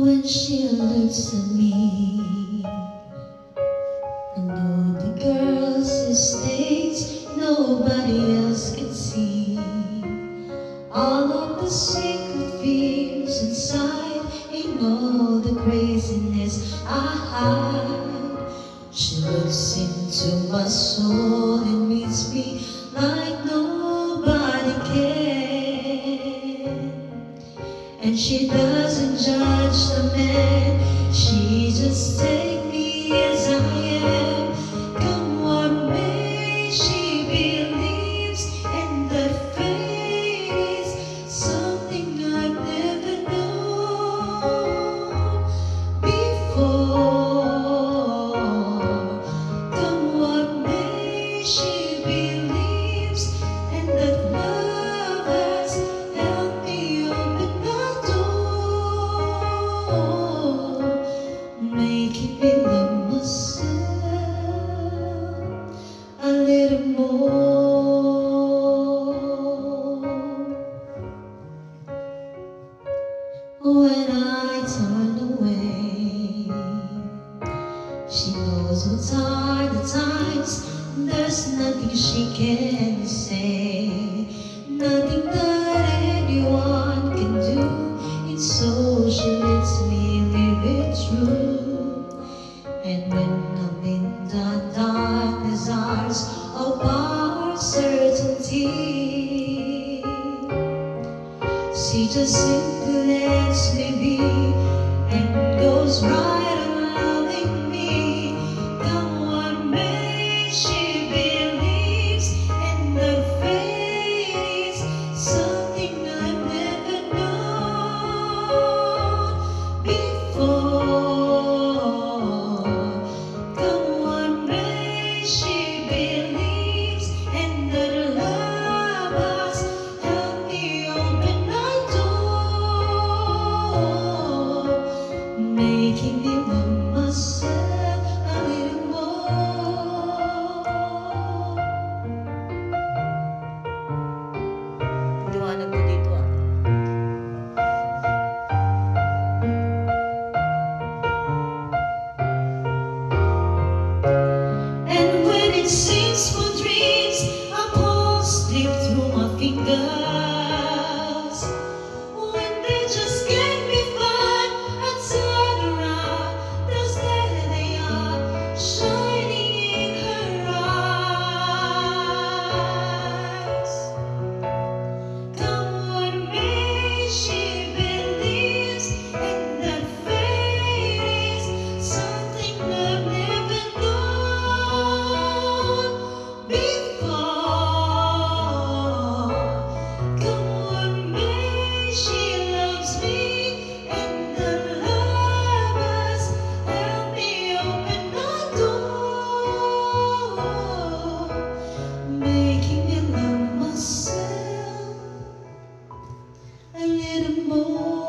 When she looks at me, I know the girl's mistakes nobody else can see. All of the secret fears inside, ain't all the craziness I hide. She looks into my soul and meets me like nobody can. And she doesn't judge the man, she just takes me as I am. Come what may, she believes, and that fate is something I've never known before. Come what may, she believes, and that love has helped me open the door, making me love myself a little more. When I turn away, she knows what's hard at times. There's nothing she can say, nothing that anyone can do. It's so she lets me live it true. And when I'm in the darkness hours of uncertainty, she just simply lets me be and goes right on loving me. Come what may, she believes, and that fate is something I've never known before. Come what may, she believes, and that love has helped me open the door, making me love myself a little more. Liwanag mo dito ah. And when it seems for dreams, a pulse slip through my fingers. When they just can't be found, I turn around, those there they are, shining in her eyes. Come what may, she believes, and that fate is something I've never known before. Come what may, she loves me, and the love has helped me open the door, making me love myself a little more.